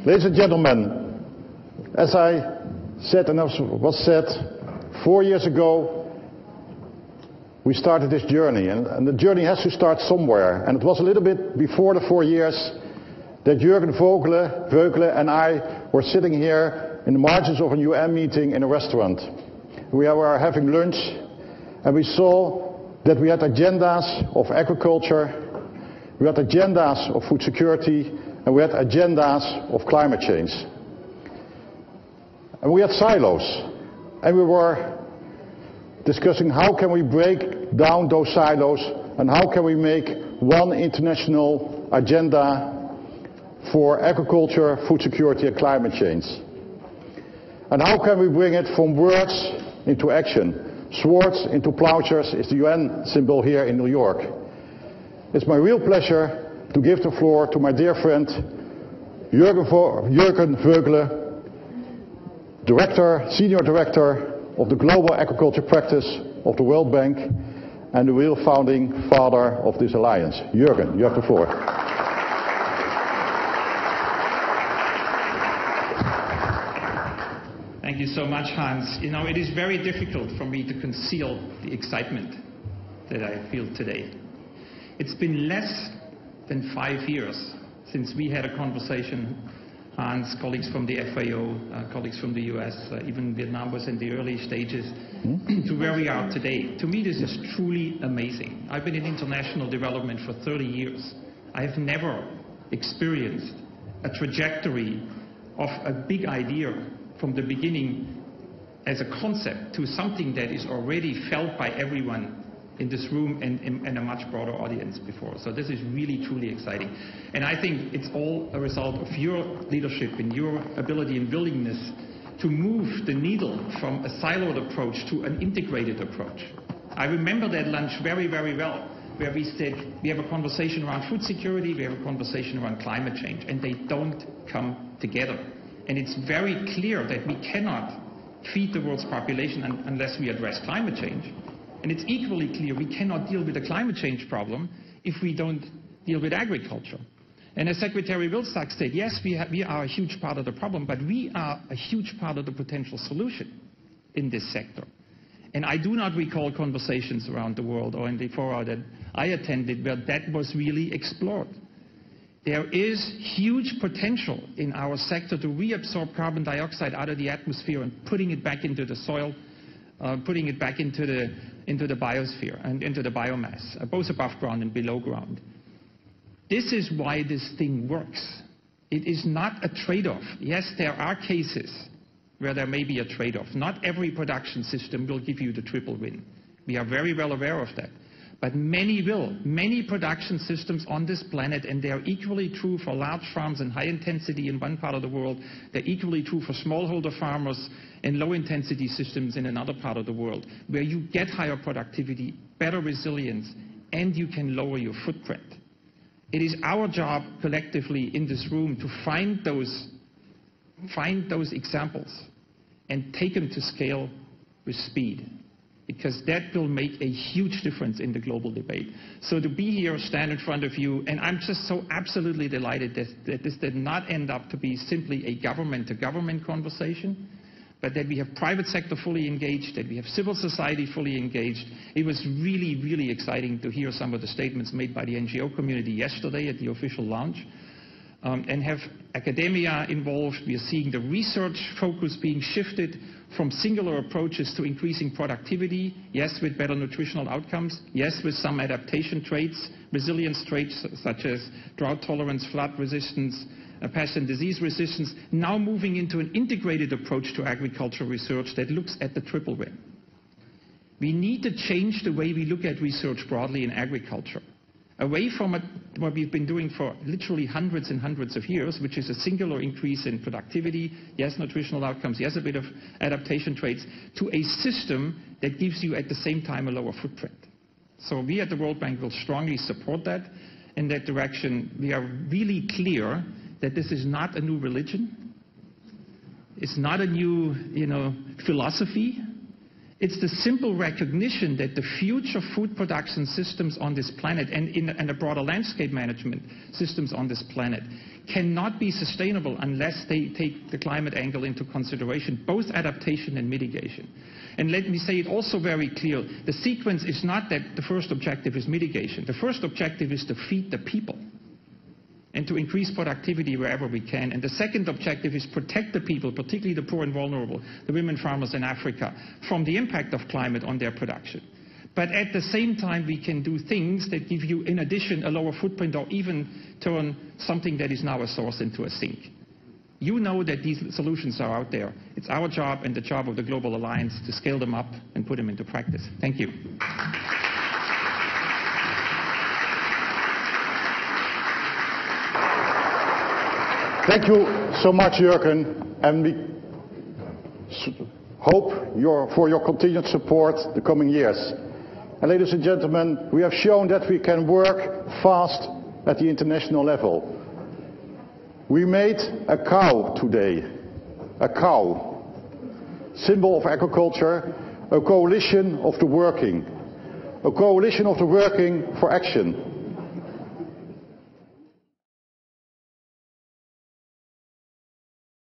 Ladies and gentlemen, as I said and was said, 4 years ago we started this journey, and the journey has to start somewhere. And it was a little bit before the 4 years that Juergen, Voegele and I were sitting here in the margins of a UN meeting in a restaurant. We were having lunch, and we saw that we had agendas of agriculture, we had agendas of food security, and we had agendas of climate change. And we had silos, and we were discussing how can we break down those silos and how can we make one international agenda for agriculture, food security and climate change. And how can we bring it from words into action? Swords into plowshares is the UN symbol here in New York. It's my real pleasure to give the floor to my dear friend Juergen Voegele, Senior Director of the Global Agriculture Practice of the World Bank and the real founding father of this alliance. Juergen, you have the floor. Thank you so much, Hans. You know, it is very difficult for me to conceal the excitement that I feel today. It's been less than 5 years since we had a conversation, Hans, colleagues from the FAO, colleagues from the US, even Vietnam was in the early stages, to where we are today. To me, this is truly amazing. I've been in international development for 30 years. I have never experienced a trajectory of a big idea from the beginning as a concept to something that is already felt by everyone in this room and a much broader audience before. So this is really, truly exciting. And I think it's all a result of your leadership and your ability and willingness to move the needle from a siloed approach to an integrated approach. I remember that lunch very, very well, where we said we have a conversation around food security, we have a conversation around climate change, and they don't come together. And it's very clear that we cannot feed the world's population unless we address climate change. And it's equally clear we cannot deal with the climate change problem if we don't deal with agriculture. And as Secretary Vilsack said, yes, we are a huge part of the problem, but we are a huge part of the potential solution in this sector. And I do not recall conversations around the world or in the fora that I attended where that was really explored. There is huge potential in our sector to reabsorb carbon dioxide out of the atmosphere and putting it back into the soil, putting it back into the biosphere and into the biomass, both above ground and below ground. This is why this thing works. It is not a trade-off. Yes, there are cases where there may be a trade-off. Not every production system will give you the triple win. We are very well aware of that. But many will. Many production systems on this planet, and they are equally true for large farms and high intensity in one part of the world. They're equally true for smallholder farmers and low intensity systems in another part of the world, where you get higher productivity, better resilience, and you can lower your footprint. It is our job collectively in this room to find those examples and take them to scale with speed, because that will make a huge difference in the global debate. So to be here, stand in front of you, and I'm just so absolutely delighted that this did not end up to be simply a government-to-government conversation, but that we have private sector fully engaged, that we have civil society fully engaged. It was really, really exciting to hear some of the statements made by the NGO community yesterday at the official launch. And have academia involved. We are seeing the research focus being shifted from singular approaches to increasing productivity, yes, with better nutritional outcomes, yes, with some adaptation traits, resilience traits such as drought tolerance, flood resistance, pest and disease resistance, now moving into an integrated approach to agricultural research that looks at the triple win. We need to change the way we look at research broadly in agriculture, away from what we've been doing for literally hundreds and hundreds of years, which is a singular increase in productivity, yes, nutritional outcomes, yes, a bit of adaptation traits, to a system that gives you at the same time a lower footprint. So we at the World Bank will strongly support that in that direction. We are really clear that this is not a new religion. It's not a new, philosophy. It's the simple recognition that the future food production systems on this planet and the broader landscape management systems on this planet cannot be sustainable unless they take the climate angle into consideration, both adaptation and mitigation. And let me say it also very clear, the sequence is not that the first objective is mitigation. The first objective is to feed the people and to increase productivity wherever we can. And the second objective is protect the people, particularly the poor and vulnerable, the women farmers in Africa, from the impact of climate on their production. But at the same time, we can do things that give you, in addition, a lower footprint or even turn something that is now a source into a sink. You know that these solutions are out there. It's our job and the job of the Global Alliance to scale them up and put them into practice. Thank you. Thank you so much, Juergen, and we hope for your continued support the coming years. And ladies and gentlemen, we have shown that we can work fast at the international level. We made a cow today, a cow, symbol of agriculture, a coalition of the working for action.